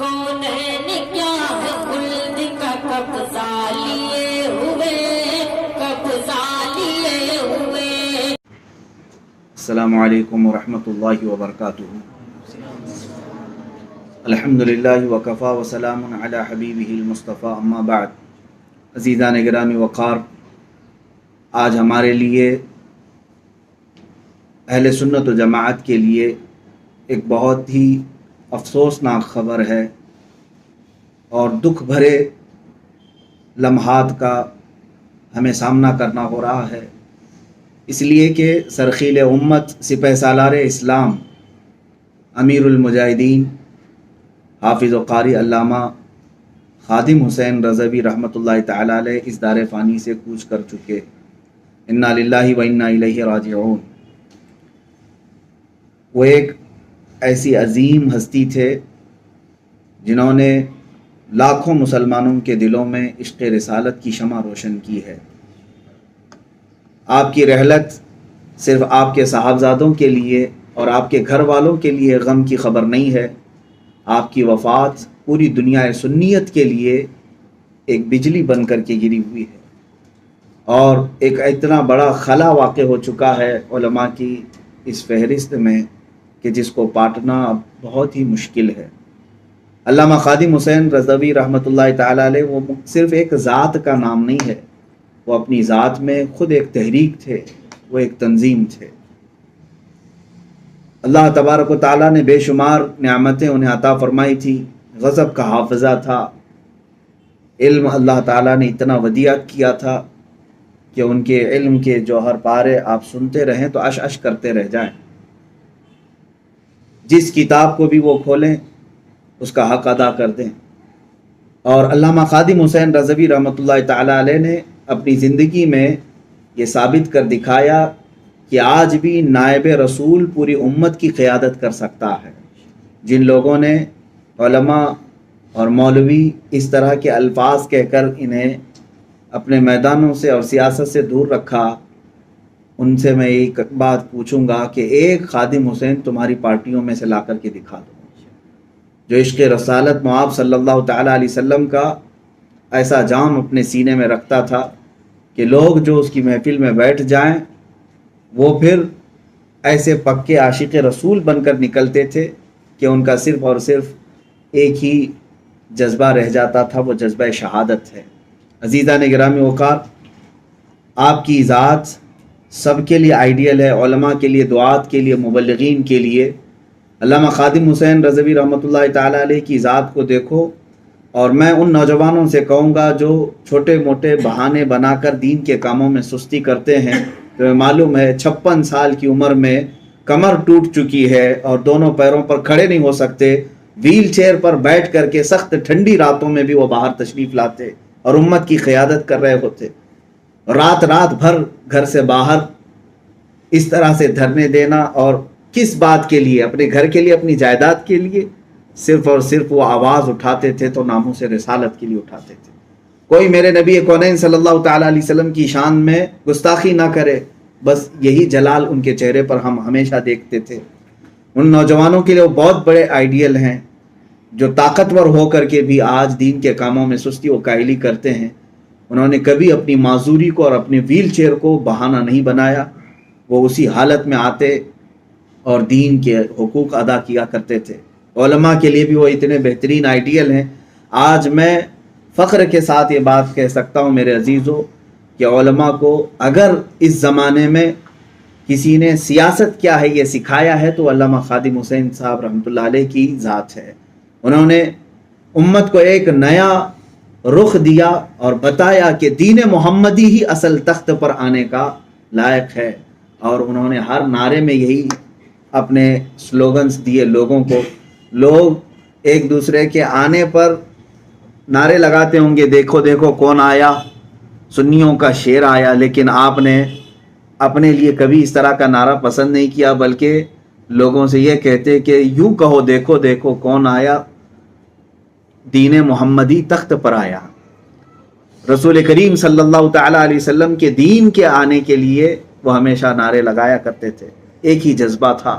کونین کیا ہے خلد کا قبضہ لیے ہوئے، قبضہ لیے ہوئے۔ السلام علیکم ورحمۃ اللہ وبرکاتہ۔ الحمدللہ وکفا وسلام علی حبیبہ المصطفیٰ، اما بعد۔ عزیزان گرامی وقار، آج ہمارے لیے اہل سنت و جماعت کے لیے ایک بہت ہی افسوسناک خبر ہے اور دکھ بھرے لمحات کا ہمیں سامنا کرنا ہو رہا ہے، اس لیے کہ سرخیل امت سپہ سالار اسلام امیر المجاہدین حافظ و قاری علامہ خادم حسین رضوی رحمۃ اللہ تعالی علیہ اس دار فانی سے کوچ کر چکے۔ انا للہ و انا الیہ راجعون۔ وہ ایک ایسی عظیم ہستی تھے جنہوں نے لاکھوں مسلمانوں کے دلوں میں عشق رسالت کی شمع روشن کی ہے۔ آپ کی رحلت صرف آپ کے صاحبزادوں کے لیے اور آپ کے گھر والوں کے لیے غم کی خبر نہیں ہے، آپ کی وفات پوری دنیا سنیت کے لیے ایک بجلی بن کر کے گری ہوئی ہے، اور ایک اتنا بڑا خلا واقع ہو چکا ہے علماء کی اس فہرست میں کہ جس کو پاٹنا اب بہت ہی مشکل ہے۔ علامہ خادم حسین رضوی رحمۃ اللہ تعالی علیہ وہ صرف ایک ذات کا نام نہیں ہے، وہ اپنی ذات میں خود ایک تحریک تھے، وہ ایک تنظیم تھے۔ اللہ تبارک و تعالیٰ نے بے شمار نعمتیں انہیں عطا فرمائی تھی، غضب کا حافظہ تھا، علم اللہ تعالیٰ نے اتنا ودیعت کیا تھا کہ ان کے علم کے جوہر پارے آپ سنتے رہیں تو اش اش کرتے رہ جائیں۔ جس کتاب کو بھی وہ کھولیں اس کا حق ادا کر دیں۔ اور علامہ خادم حسین رضوی رحمۃ اللہ تعالیٰ علیہ نے اپنی زندگی میں یہ ثابت کر دکھایا کہ آج بھی نائب رسول پوری امت کی قیادت کر سکتا ہے۔ جن لوگوں نے علماء اور مولوی اس طرح کے الفاظ کہہ کر انہیں اپنے میدانوں سے اور سیاست سے دور رکھا، ان سے میں ایک بات پوچھوں گا کہ ایک خادم حسین تمہاری پارٹیوں میں سے لا کر کے دکھا دو جو عشق رسالت معاب صلی اللہ تعالیٰ علیہ وسلم کا ایسا جام اپنے سینے میں رکھتا تھا کہ لوگ جو اس کی محفل میں بیٹھ جائیں وہ پھر ایسے پکے عاشق رسول بن کر نکلتے تھے کہ ان کا صرف اور صرف ایک ہی جذبہ رہ جاتا تھا، وہ جذبہ شہادت ہے۔ عزیزان گرامی وقار، آپ کی ذات سب کے لیے آئیڈیل ہے، علماء کے لیے، دعات کے لیے، مبلغین کے لیے۔ علامہ خادم حسین رضوی رحمۃ اللہ تعالیٰ علیہ کی ذات کو دیکھو، اور میں ان نوجوانوں سے کہوں گا جو چھوٹے موٹے بہانے بنا کر دین کے کاموں میں سستی کرتے ہیں، تو معلوم ہے 56 سال کی عمر میں کمر ٹوٹ چکی ہے اور دونوں پیروں پر کھڑے نہیں ہو سکتے، ویل چیئر پر بیٹھ کر کے سخت ٹھنڈی راتوں میں بھی وہ باہر تشریف لاتے اور امت کی قیادت کر رہے ہوتے۔ رات بھر گھر سے باہر اس طرح سے دھرنے دینا، اور کس بات کے لیے؟ اپنے گھر کے لیے، اپنی جائیداد کے لیے؟ صرف اور صرف وہ آواز اٹھاتے تھے تو ناموس رسالت کے لیے اٹھاتے تھے۔ کوئی میرے نبی کونین صلی اللہ تعالیٰ علیہ وسلم کی شان میں گستاخی نہ کرے، بس یہی جلال ان کے چہرے پر ہم ہمیشہ دیکھتے تھے۔ ان نوجوانوں کے لیے وہ بہت بڑے آئیڈیل ہیں جو طاقتور ہو کر کے بھی آج دین کے کاموں میں سستی و کاہلی کرتے ہیں۔ انہوں نے کبھی اپنی معذوری کو اور اپنے ویل چیئر کو بہانہ نہیں بنایا، وہ اسی حالت میں آتے اور دین کے حقوق ادا کیا کرتے تھے۔ علماء کے لیے بھی وہ اتنے بہترین آئیڈیل ہیں۔ آج میں فخر کے ساتھ یہ بات کہہ سکتا ہوں میرے عزیزوں کہ علماء کو اگر اس زمانے میں کسی نے سیاست کیا ہے یہ سکھایا ہے تو علامہ خادم حسین صاحب رحمۃ اللہ علیہ کی ذات ہے۔ انہوں نے امت کو ایک نیا رخ دیا اور بتایا کہ دین محمدی ہی اصل تخت پر آنے کا لائق ہے، اور انہوں نے ہر نعرے میں یہی اپنے سلوگنز دیے لوگوں کو۔ لوگ ایک دوسرے کے آنے پر نعرے لگاتے ہوں گے، دیکھو دیکھو کون آیا، سنیوں کا شیر آیا، لیکن آپ نے اپنے لیے کبھی اس طرح کا نعرہ پسند نہیں کیا، بلکہ لوگوں سے یہ کہتے کہ یوں کہو دیکھو دیکھو کون آیا، دین محمدی تخت پر آیا۔ رسول کریم صلی اللہ تعالیٰ علیہ وسلم کے دین کے آنے کے لیے وہ ہمیشہ نعرے لگایا کرتے تھے، ایک ہی جذبہ تھا۔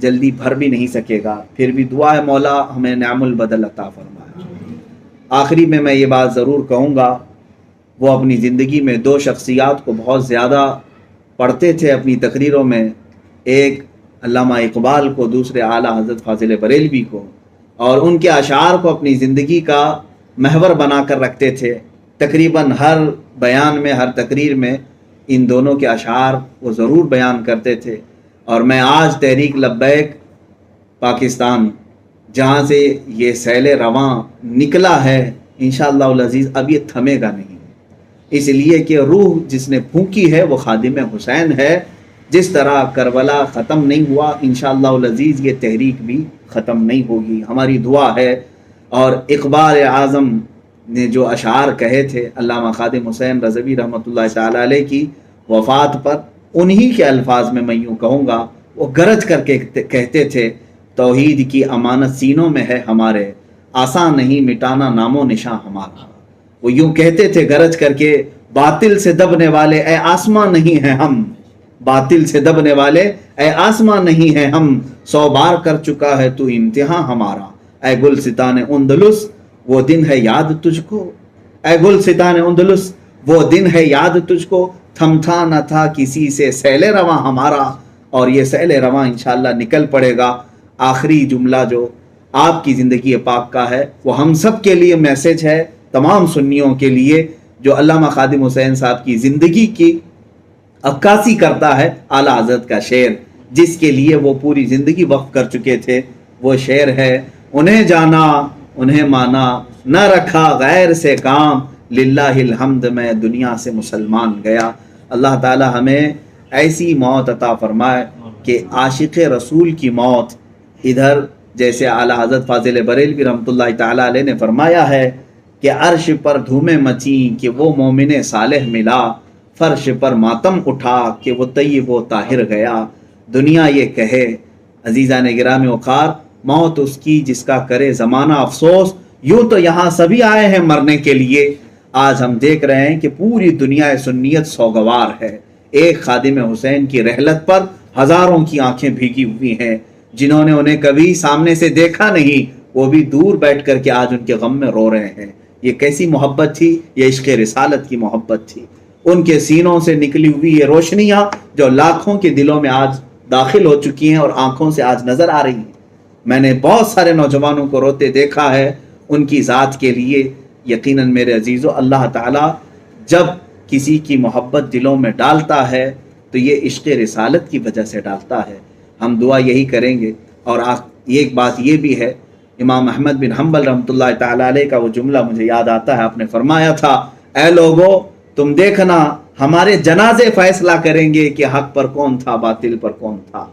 جلدی بھر بھی نہیں سکے گا، پھر بھی دعا ہے مولا ہمیں نعم البدل عطا فرمائے۔ آخری میں یہ بات ضرور کہوں گا، وہ اپنی زندگی میں دو شخصیات کو بہت زیادہ پڑھتے تھے اپنی تقریروں میں، ایک علامہ اقبال کو، دوسرے اعلیٰ حضرت فاضل بریلوی کو، اور ان کے اشعار کو اپنی زندگی کا محور بنا کر رکھتے تھے۔ تقریباً ہر بیان میں، ہر تقریر میں ان دونوں کے اشعار وہ ضرور بیان کرتے تھے۔ اور میں آج تحریک لبیک پاکستان جہاں سے یہ سیل رواں نکلا ہے، انشاءاللہ العزیز اب یہ تھمے گا نہیں، اس لیے کہ روح جس نے پھونکی ہے وہ خادم حسین ہے۔ جس طرح کربلا ختم نہیں ہوا، انشاءاللہ العزیز یہ تحریک بھی ختم نہیں ہوگی، ہماری دعا ہے۔ اور اقبال اعظم نے جو اشعار کہے تھے علامہ خادم حسین رضوی رحمۃ اللہ تعالیٰ علیہ کی وفات پر، انہی کے الفاظ میں یوں کہوں گا، وہ گرج کر کے کہتے تھے، توحید کی امانت سینوں میں ہے ہمارے، آسان نہیں مٹانا نام و نشاں ہمارا۔ وہ یوں کہتے تھے گرج کر کے، باطل سے دبنے والے اے آسمان نہیں ہیں ہم، باطل سے دبنے والے اے آسمان نہیں ہیں ہم، 100 بار کر چکا ہے تو امتحان ہمارا، اے گلستان اندلس وہ دن ہے یاد تجھ کو، اے گلستان اندلس وہ دن ہے یاد تجھ کو، تھمتا نہ تھا کسی سے سیل رواں ہمارا۔ اور یہ سیل رواں انشاءاللہ نکل پڑے گا۔ آخری جملہ جو آپ کی زندگی پاک کا ہے وہ ہم سب کے لیے میسج ہے، تمام سنیوں کے لیے، جو علامہ خادم حسین صاحب کی زندگی کی عکاسی کرتا ہے۔ اعلیٰ حضرت کا شعر جس کے لیے وہ پوری زندگی وقف کر چکے تھے، وہ شعر ہے، انہیں جانا انہیں مانا نہ رکھا غیر سے کام، للہ الحمد میں دنیا سے مسلمان گیا۔ اللہ تعالی ہمیں ایسی موت عطا فرمائے کہ عاشق رسول کی موت، ادھر جیسے اعلیٰ حضرت فاضل بریلوی رحمۃ اللہ تعالیٰ علیہ نے فرمایا ہے کہ عرش پر دھومیں مچیں کہ وہ مومن صالح ملا، فرش پر ماتم اٹھا کہ وہ طیب و طاہر گیا۔ دنیا یہ کہے عزیزان گرامی وقار، موت اس کی جس کا کرے زمانہ افسوس، یوں تو یہاں سبھی آئے ہیں مرنے کے لیے۔ آج ہم دیکھ رہے ہیں کہ پوری دنیا سنیت سوگوار ہے، ایک خادم حسین کی رحلت پر ہزاروں کی آنکھیں بھیگی ہوئی ہیں، جنہوں نے انہیں کبھی سامنے سے دیکھا نہیں، وہ بھی دور بیٹھ کر کے آج ان کے غم میں رو رہے ہیں۔ یہ کیسی محبت تھی؟ یہ عشق رسالت کی محبت تھی۔ ان کے سینوں سے نکلی ہوئی یہ روشنیاں جو لاکھوں کے دلوں میں آج داخل ہو چکی ہیں اور آنکھوں سے آج نظر آ رہی ہیں۔ میں نے بہت سارے نوجوانوں کو روتے دیکھا ہے ان کی ذات کے لیے۔ یقیناً میرے عزیزو، اللہ تعالیٰ جب کسی کی محبت دلوں میں ڈالتا ہے تو یہ عشق رسالت کی وجہ سے ڈالتا ہے۔ ہم دعا یہی کریں گے۔ اور ایک بات یہ بھی ہے، امام احمد بن حنبل رحمۃ اللہ تعالیٰ علیہ کا وہ جملہ مجھے یاد آتا ہے، آپ نے فرمایا تھا، اے لوگو تم دیکھنا ہمارے جنازے فیصلہ کریں گے کہ حق پر کون تھا باطل پر کون تھا۔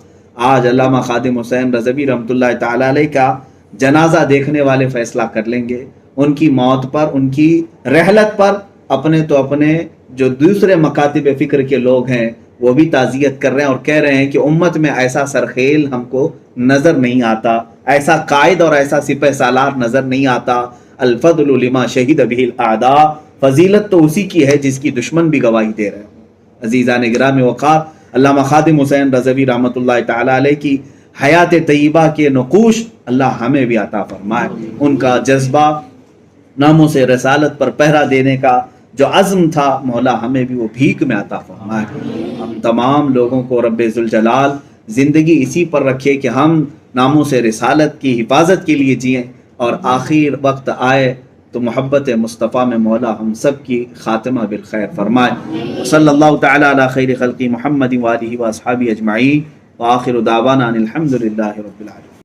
آج علامہ خادم حسین رضوی رحمۃ اللہ تعالیٰ علیہ کا جنازہ دیکھنے والے فیصلہ کر لیں گے، ان کی موت پر، ان کی رحلت پر اپنے تو اپنے جو دوسرے مکاتب فکر کے لوگ ہیں وہ بھی تعزیت کر رہے ہیں اور کہہ رہے ہیں کہ امت میں ایسا سرخیل ہم کو نظر نہیں آتا، ایسا قائد اور ایسا سپہ سالار نظر نہیں آتا۔ الفضل لما شہد بہ الاعداء، فضیلت تو اسی کی ہے جس کی دشمن بھی گواہی دے رہے ہوں۔ عزیزان گرامی وقار، علامہ خادم حسین رضوی رحمۃ اللہ تعالیٰ علیہ کی حیات طیبہ کے نقوش اللہ ہمیں بھی عطا فرمائے۔ ان کا جذبہ ناموں سے رسالت پر پہرا دینے کا جو عزم تھا، مولا ہمیں بھی وہ بھیک میں عطا فرمائے۔ ہم تمام لوگوں کو رب ذوالجلال زندگی اسی پر رکھے کہ ہم ناموں سے رسالت کی حفاظت کے لیے جئیں، اور آخر وقت آئے تو محبت مصطفیٰ میں مولا ہم سب کی خاتمہ بالخیر فرمائے۔ صلی اللہ تعالی علی خیر خلق محمد وآلہ واصحابہ اجمعین، وآخر دعوانا ان الحمد للہ رب العالمین۔